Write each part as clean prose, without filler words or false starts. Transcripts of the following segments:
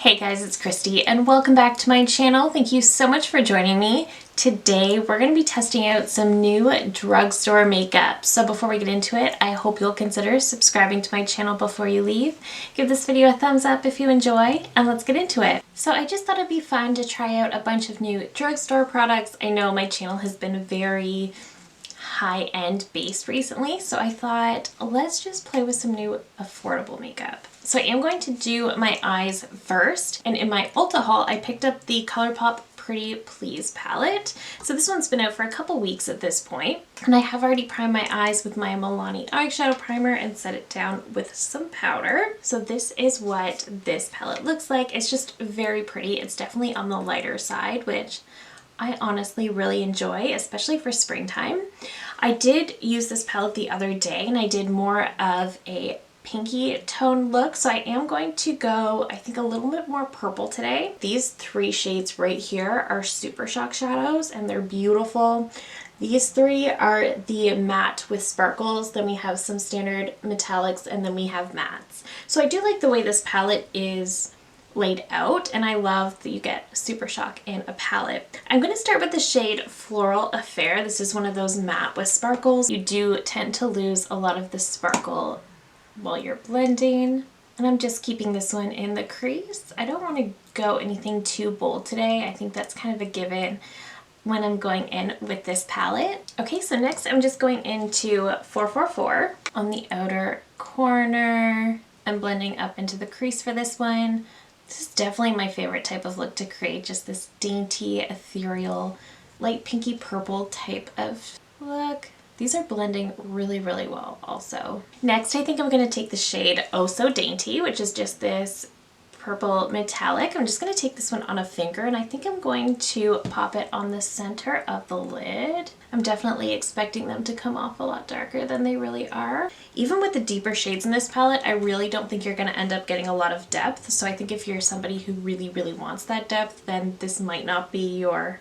Hey guys, it's Christy and welcome back to my channel. Thank you so much for joining me. Today we're going to be testing out some new drugstore makeup. So before we get into it, I hope you'll consider subscribing to my channel before you leave. Give this video a thumbs up if you enjoy, and let's get into it. So I just thought it'd be fun to try out a bunch of new drugstore products. I know my channel has been very high-end based recently, so I thought let's just play with some new affordable makeup. So I am going to do my eyes first, and in my Ulta haul I picked up the ColourPop Pretty Please palette. So this one's been out for a couple weeks at this point, and I have already primed my eyes with my Milani eyeshadow primer and set it down with some powder. So this is what this palette looks like. It's just very pretty. It's definitely on the lighter side, which I honestly really enjoy, especially for springtime. I did use this palette the other day and I did more of a pinky tone look, so I am going to go, I think, a little bit more purple today. These three shades right here are Super Shock shadows and they're beautiful. These three are the matte with sparkles, then we have some standard metallics, and then we have mattes. So I do like the way this palette is laid out, and I love that you get Super Shock in a palette. I'm going to start with the shade Floral Affair. This is one of those matte with sparkles. You do tend to lose a lot of the sparkle while you're blending, and I'm just keeping this one in the crease. I don't want to go anything too bold today. I think that's kind of a given when I'm going in with this palette. Okay, so next I'm just going into 444 on the outer corner. I'm blending up into the crease for this one. This is definitely my favorite type of look to create, just this dainty, ethereal, light pinky purple type of look. These are blending really, really well also. Next, I think I'm going to take the shade Oh So Dainty, which is just this purple metallic. I'm just going to take this one on a finger, and I think I'm going to pop it on the center of the lid. I'm definitely expecting them to come off a lot darker than they really are. Even with the deeper shades in this palette, I really don't think you're going to end up getting a lot of depth. So I think if you're somebody who really, really wants that depth, then this might not be your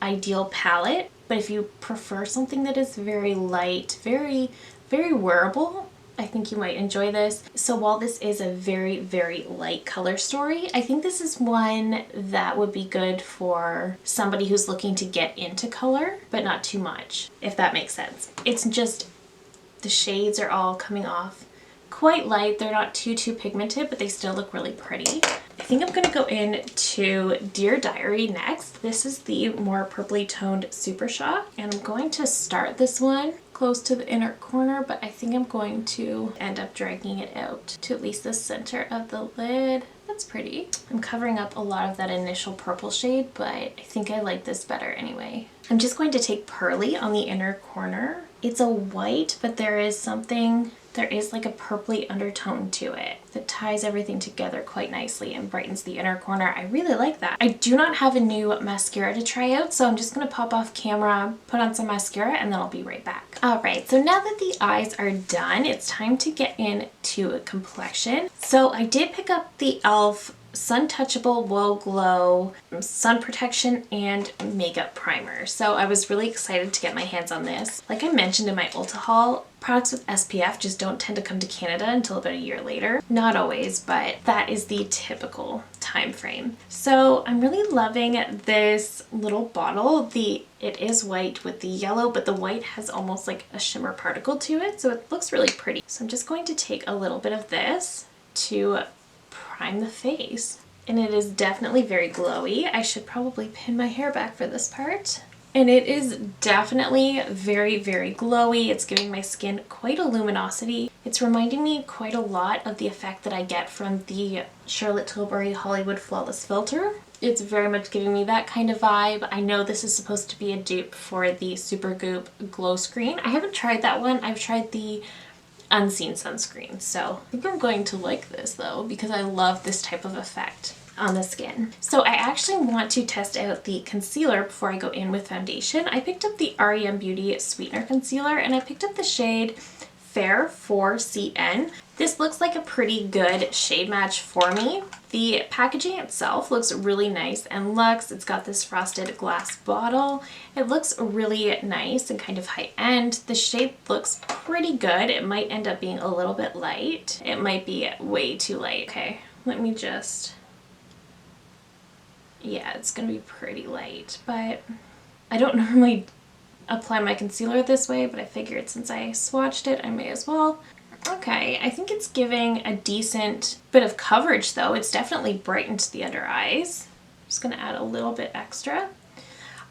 ideal palette. But if you prefer something that is very light, very, very wearable, I think you might enjoy this. So while this is a very, very light color story, I think this is one that would be good for somebody who's looking to get into color, but not too much, if that makes sense. It's just the shades are all coming off quite light. They're not too pigmented, but they still look really pretty. I think I'm going to go into Dear Diary next. This is the more purpley toned Super Shock, and I'm going to start this one close to the inner corner, but I think I'm going to end up dragging it out to at least the center of the lid. That's pretty. I'm covering up a lot of that initial purple shade, but I think I like this better anyway. I'm just going to take Pearly on the inner corner. It's a white, but there is like a purpley undertone to it that ties everything together quite nicely and brightens the inner corner. I really like that. I do not have a new mascara to try out, so I'm just going to pop off camera, put on some mascara, and then I'll be right back. Alright, so now that the eyes are done, it's time to get into complexion. So I did pick up the e.l.f. Sun Touchable Whoa Glow Sun Protection and Makeup Primer. So I was really excited to get my hands on this. Like I mentioned in my Ulta haul, products with SPF just don't tend to come to Canada until about a year later. Not always, but that is the typical time frame. So I'm really loving this little bottle. It is white with the yellow, but the white has almost like a shimmer particle to it, so it looks really pretty. So I'm just going to take a little bit of this to prime the face, and it is definitely very glowy. I should probably pin my hair back for this part. And it is definitely very, very glowy. It's giving my skin quite a luminosity. It's reminding me quite a lot of the effect that I get from the Charlotte Tilbury Hollywood Flawless Filter. It's very much giving me that kind of vibe. I know this is supposed to be a dupe for the Supergoop Glow Screen. I haven't tried that one. I've tried the Unseen sunscreen, so I think I'm going to like this though, because I love this type of effect on the skin. So I actually want to test out the concealer before I go in with foundation. I picked up the REM Beauty Sweetener Concealer, and I picked up the shade Fair 4CN. This looks like a pretty good shade match for me. The packaging itself looks really nice and luxe. It's got this frosted glass bottle. It looks really nice and kind of high-end. The shade looks pretty good. It might end up being a little bit light. It might be way too light. Okay, let me just Yeah, it's gonna be pretty light, but I don't normally apply my concealer this way, but I figured since I swatched it, I may as well. Okay, I think it's giving a decent bit of coverage though. It's definitely brightened the under eyes. I'm just gonna add a little bit extra.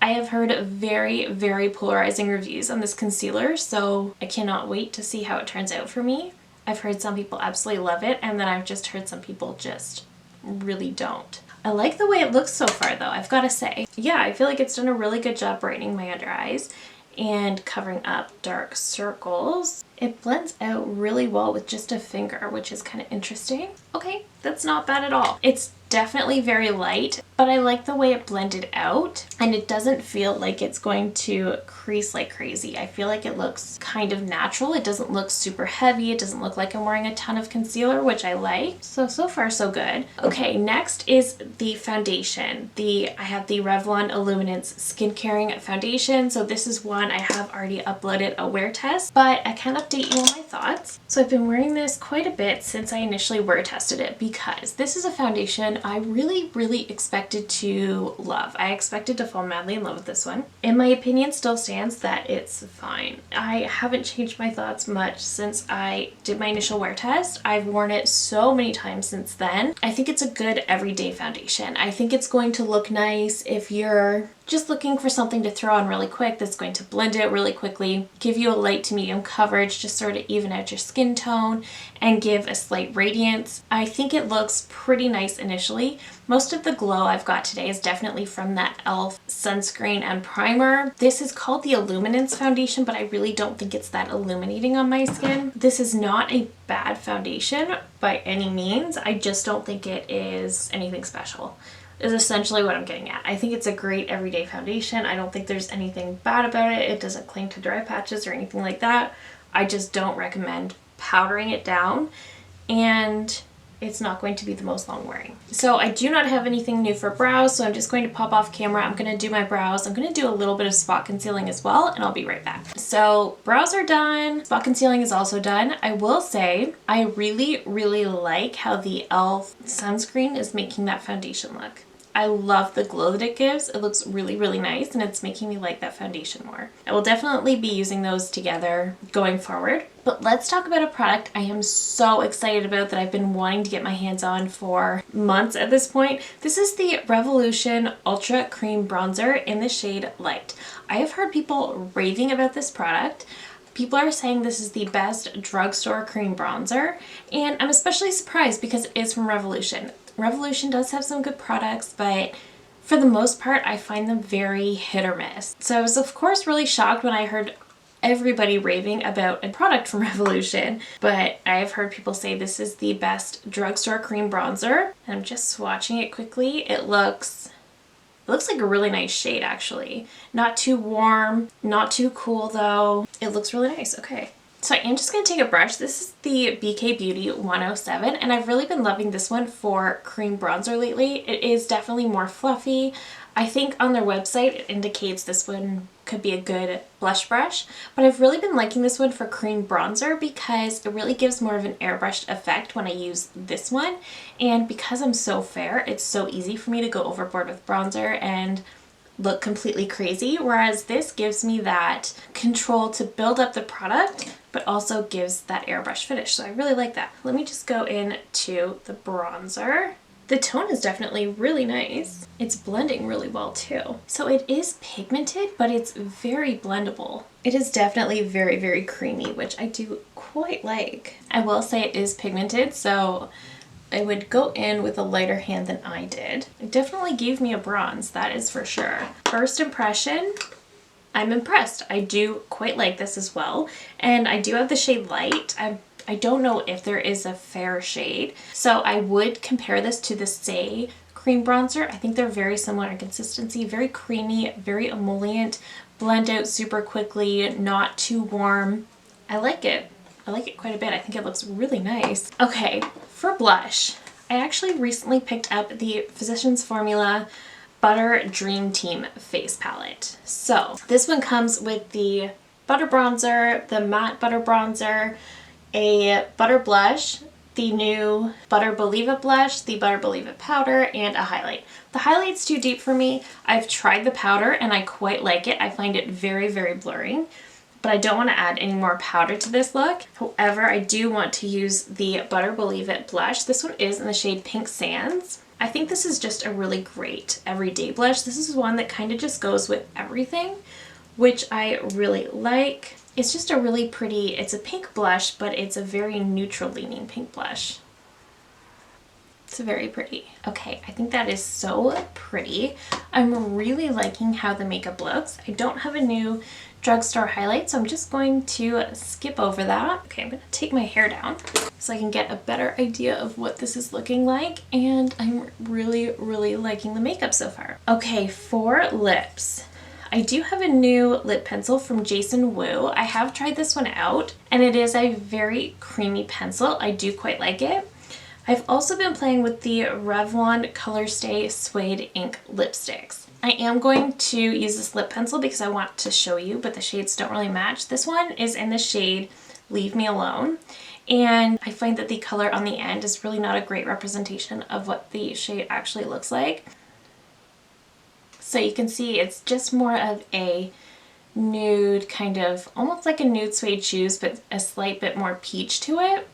I have heard very, very polarizing reviews on this concealer, so I cannot wait to see how it turns out for me. I've heard some people absolutely love it, and then I've just heard some people just really don't. I like the way it looks so far though, I've got to say. Yeah, I feel like it's done a really good job brightening my under eyes and covering up dark circles. It blends out really well with just a finger, which is kind of interesting. Okay, that's not bad at all. It's definitely very light, but I like the way it blended out, and it doesn't feel like it's going to crease like crazy. I feel like it looks kind of natural. It doesn't look super heavy. It doesn't look like I'm wearing a ton of concealer, which I like. So far so good. Okay, next is the foundation. I have the Revlon Illuminance Skin Caring Foundation. So this is one I have already uploaded a wear test, but I can update you on my thoughts. So I've been wearing this quite a bit since I initially wear tested it, because this is a foundation I really, really expected to love. I expected to fall madly in love with this one. In my opinion, still stands that it's fine. I haven't changed my thoughts much since I did my initial wear test. I've worn it so many times since then. I think it's a good everyday foundation. I think it's going to look nice if you're just looking for something to throw on really quick that's going to blend out really quickly, give you a light to medium coverage, just sort of even out your skin tone and give a slight radiance. I think it looks pretty nice initially. Most of the glow I've got today is definitely from that e.l.f. sunscreen and primer. This is called the Illuminance foundation, but I really don't think it's that illuminating on my skin. This is not a bad foundation by any means. I just don't think it is anything special, is essentially what I'm getting at. I think it's a great everyday foundation. I don't think there's anything bad about it. It doesn't cling to dry patches or anything like that. I just don't recommend powdering it down, and it's not going to be the most long wearing. So I do not have anything new for brows, so I'm just going to pop off camera. I'm going to do my brows. I'm going to do a little bit of spot concealing as well, and I'll be right back. So brows are done. Spot concealing is also done. I will say I really, really like how the e.l.f. sunscreen is making that foundation look. I love the glow that it gives. It looks really, really nice, and it's making me like that foundation more. I will definitely be using those together going forward. But let's talk about a product I am so excited about that I've been wanting to get my hands on for months at this point. This is the Revolution Ultra Cream Bronzer in the shade Light. I have heard people raving about this product. People are saying this is the best drugstore cream bronzer, and I'm especially surprised because it is from Revolution. Revolution does have some good products, but for the most part, I find them very hit or miss. So I was of course really shocked when I heard everybody raving about a product from Revolution, but I've heard people say this is the best drugstore cream bronzer. And I'm just swatching it quickly. It looks like a really nice shade actually. Not too warm, not too cool though. It looks really nice. Okay. So I am just going to take a brush. This is the BK Beauty 107, and I've really been loving this one for cream bronzer lately. It is definitely more fluffy. I think on their website it indicates this one could be a good blush brush, but I've really been liking this one for cream bronzer because it really gives more of an airbrushed effect when I use this one, and because I'm so fair, it's so easy for me to go overboard with bronzer and look completely crazy, whereas this gives me that control to build up the product but also gives that airbrush finish, so I really like that. Let me just go into the bronzer. The tone is definitely really nice. It's blending really well too. So it is pigmented, but it's very blendable. It is definitely very, very creamy, which I do quite like. I will say it is pigmented, so I would go in with a lighter hand than I did. It definitely gave me a bronze, that is for sure. First impression, I'm impressed. I do quite like this as well. And I do have the shade Light. I don't know if there is a fair shade. So I would compare this to the Say cream bronzer. I think they're very similar in consistency, very creamy, very emollient, blend out super quickly, not too warm. I like it. I like it quite a bit. I think it looks really nice. Okay, for blush, I actually recently picked up the Physicians Formula Butter Dream Team face palette. So this one comes with the butter bronzer, the matte butter bronzer, a butter blush, the new Butter Believe It blush, the Butter Believe It powder, and a highlight. The highlight's too deep for me. I've tried the powder and I quite like it. I find it very, very blurring, but I don't want to add any more powder to this look. However, I do want to use the Butter Believe It blush. This one is in the shade Pink Sands. I think this is just a really great everyday blush. This is one that kind of just goes with everything, which I really like. It's just a really pretty, it's a pink blush, but it's a very neutral leaning pink blush. It's very pretty. Okay, I think that is so pretty. I'm really liking how the makeup looks. I don't have a new Drugstore highlight, so I'm just going to skip over that. Okay, I'm gonna take my hair down so I can get a better idea of what this is looking like, and I'm really, really liking the makeup so far. Okay, for lips. I do have a new lip pencil from Jason Wu. I have tried this one out, and it is a very creamy pencil. I do quite like it. I've also been playing with the Revlon Color Stay Suede Ink lipsticks. I am going to use this lip pencil because I want to show you, but the shades don't really match. This one is in the shade Leave Me Alone, and I find that the color on the end is really not a great representation of what the shade actually looks like. So you can see it's just more of a nude, kind of almost like a nude suede shoes, but a slight bit more peach to it.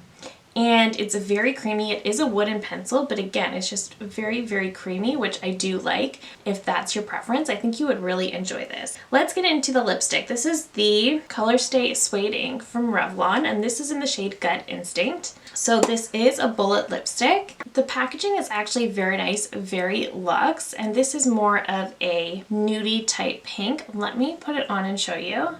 And it's very creamy. It is a wooden pencil, but again, it's just very, very creamy, which I do like. If that's your preference, I think you would really enjoy this. Let's get into the lipstick. This is the Color Stay Suede Ink from Revlon, and this is in the shade Gut Instinct. So this is a bullet lipstick. The packaging is actually very nice, very luxe, and this is more of a nudie type pink. Let me put it on and show you.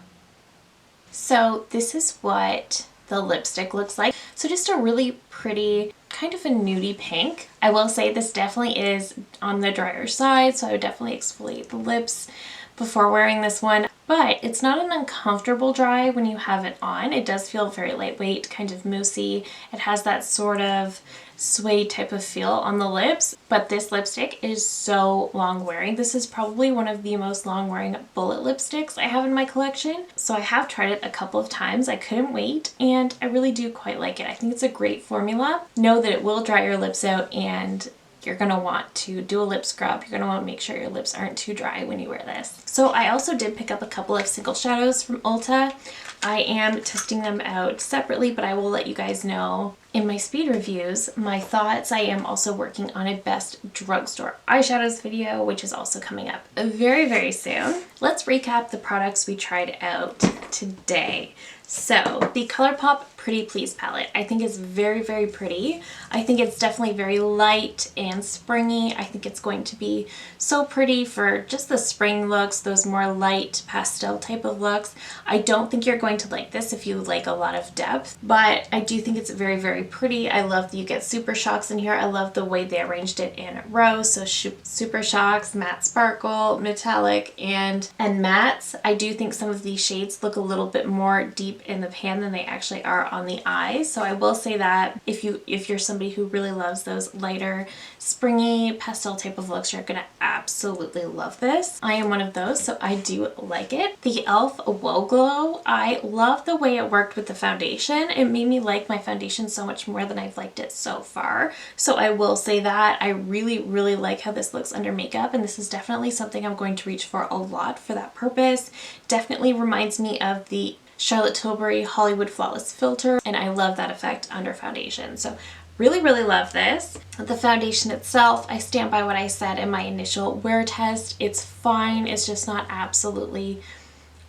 So this is what the lipstick looks like. So just a really pretty, kind of a nudie pink. I will say this definitely is on the drier side, so I would definitely exfoliate the lips before wearing this one. But it's not an uncomfortable dry when you have it on. It does feel very lightweight, kind of moussey. It has that sort of suede type of feel on the lips, but this lipstick is so long wearing. This is probably one of the most long wearing bullet lipsticks I have in my collection. So I have tried it a couple of times. I couldn't wait, and I really do quite like it. I think it's a great formula. Know that it will dry your lips out, and you're gonna want to do a lip scrub. You're gonna want to make sure your lips aren't too dry when you wear this. So I also did pick up a couple of single shadows from Ulta. I am testing them out separately, but I will let you guys know in my speed reviews my thoughts. I am also working on a best drugstore eyeshadows video, which is also coming up very, very soon. Let's recap the products we tried out today. So the ColourPop Pretty Please palette, I think is very, very pretty. I think it's definitely very light and springy. I think it's going to be so pretty for just the spring looks, those more light pastel type of looks. I don't think you're going to like this if you like a lot of depth, but I do think it's very, very pretty. I love that you get Super Shocks in here. I love the way they arranged it in rows. So Super Shocks, Matte Sparkle, Metallic, and mattes. I do think some of these shades look a little bit more deep in the pan than they actually are on the eyes. So I will say that if you're somebody who really loves those lighter, springy pastel type of looks, you're gonna absolutely love this. I am one of those, so I do like it. The e.l.f. Wow Glow, I love the way it worked with the foundation. It made me like my foundation so much more than I've liked it so far. So I will say that I really, really like how this looks under makeup, and this is definitely something I'm going to reach for a lot for that purpose. Definitely reminds me of the Charlotte Tilbury Hollywood Flawless Filter, and I love that effect under foundation. So really, really love this. The foundation itself, I stand by what I said in my initial wear test. It's fine. It's just not absolutely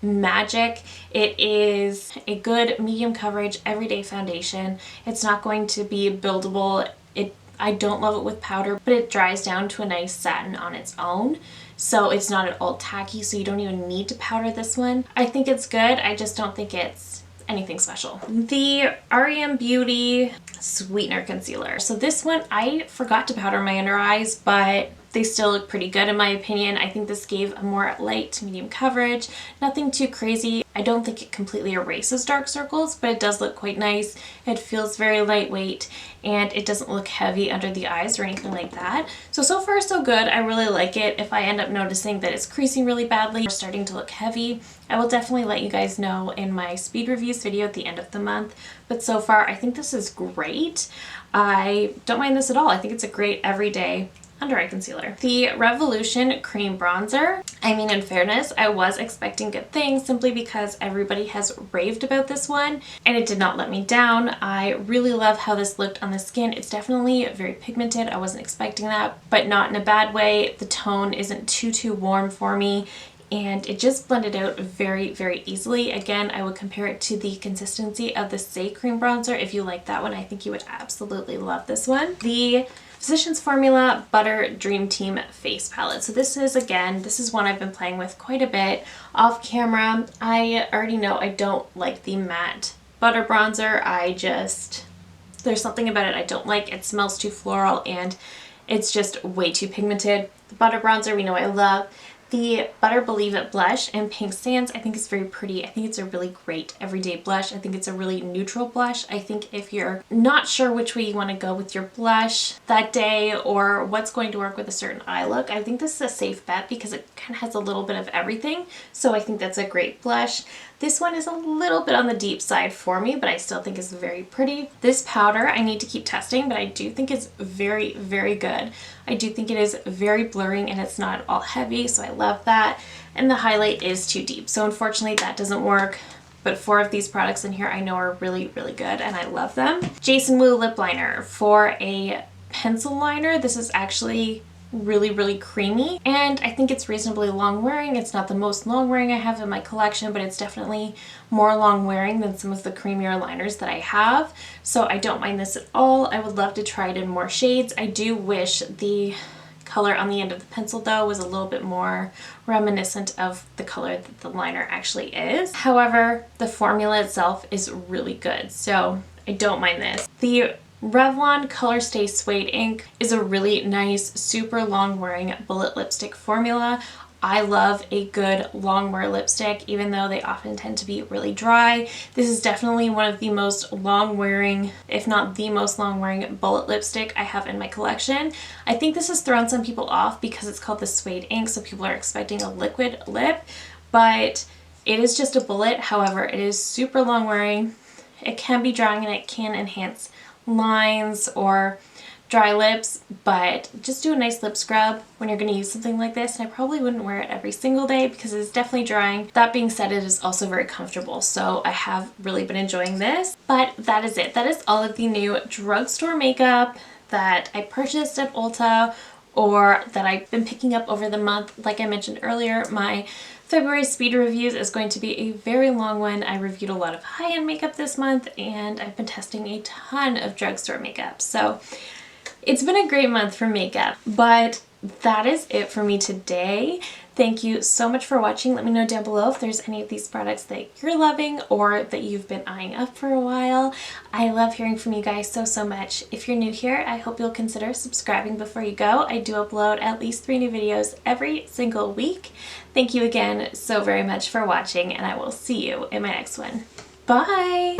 magic. It is a good medium coverage everyday foundation. It's not going to be buildable. I don't love it with powder, but it dries down to a nice satin on its own. So it's not at all tacky, so you don't even need to powder this one. I think it's good. I just don't think it's anything special. The REM Beauty Sweetener Concealer. So this one, I forgot to powder my under eyes, but they still look pretty good in my opinion. I think this gave a more light to medium coverage, nothing too crazy. I don't think it completely erases dark circles, but it does look quite nice. It feels very lightweight and it doesn't look heavy under the eyes or anything like that. So far so good. I really like it. If I end up noticing that it's creasing really badly or starting to look heavy, I will definitely let you guys know in my speed reviews video at the end of the month. But so far, I think this is great. I don't mind this at all. I think it's a great everyday under eye concealer. The Revolution Cream Bronzer. I mean, in fairness, I was expecting good things simply because everybody has raved about this one and it did not let me down. I really love how this looked on the skin. It's definitely very pigmented. I wasn't expecting that, but not in a bad way. The tone isn't too warm for me and it just blended out very easily. Again, I would compare it to the consistency of the Say Cream Bronzer. If you like that one, I think you would absolutely love this one. The Physicians Formula Butter Dream Team Face Palette. So this is one I've been playing with quite a bit off camera. I already know I don't like the matte butter bronzer. There's something about it I don't like. It smells too floral and it's just way too pigmented. The butter bronzer we know I love. The Butter Believe It blush in Pink Sands I think is very pretty. I think it's a really great everyday blush. I think it's a really neutral blush. I think if you're not sure which way you want to go with your blush that day or what's going to work with a certain eye look, I think this is a safe bet because it kind of has a little bit of everything. So I think that's a great blush. This one is a little bit on the deep side for me, but I still think it's very pretty. This powder I need to keep testing, but I do think it's very good. I do think it is very blurring and it's not all heavy, so I love that. And the highlight is too deep, so unfortunately that doesn't work. But 4 of these products in here I know are really good and I love them. Jason Wu lip liner for a pencil liner. This is actually really creamy and I think it's reasonably long wearing. It's not the most long wearing I have in my collection, but it's definitely more long wearing than some of the creamier liners that I have, so I don't mind this at all. I would love to try it in more shades. I do wish the color on the end of the pencil though was a little bit more reminiscent of the color that the liner actually is. However, the formula itself is really good, so I don't mind this. The Revlon Color Stay Suede Ink is a really nice, super long wearing bullet lipstick formula. I love a good long wear lipstick, even though they often tend to be really dry. This is definitely one of the most long wearing, if not the most long wearing bullet lipstick I have in my collection. I think this has thrown some people off because it's called the Suede Ink, so people are expecting a liquid lip, but it is just a bullet. However, it is super long wearing. It can be drying and it can enhance lines or dry lips, but just do a nice lip scrub when you're going to use something like this, and I probably wouldn't wear it every single day because it's definitely drying. That being said, it is also very comfortable, so I have really been enjoying this. But that is it. That is all of the new drugstore makeup that I purchased at Ulta or that I've been picking up over the month. Like I mentioned earlier, my February speed reviews is going to be a very long one. I reviewed a lot of high-end makeup this month and I've been testing a ton of drugstore makeup. So it's been a great month for makeup, but that is it for me today. Thank you so much for watching. Let me know down below if there's any of these products that you're loving or that you've been eyeing up for a while. I love hearing from you guys so much. If you're new here, I hope you'll consider subscribing before you go. I do upload at least 3 new videos every single week. Thank you again so very much for watching, and I will see you in my next one. Bye!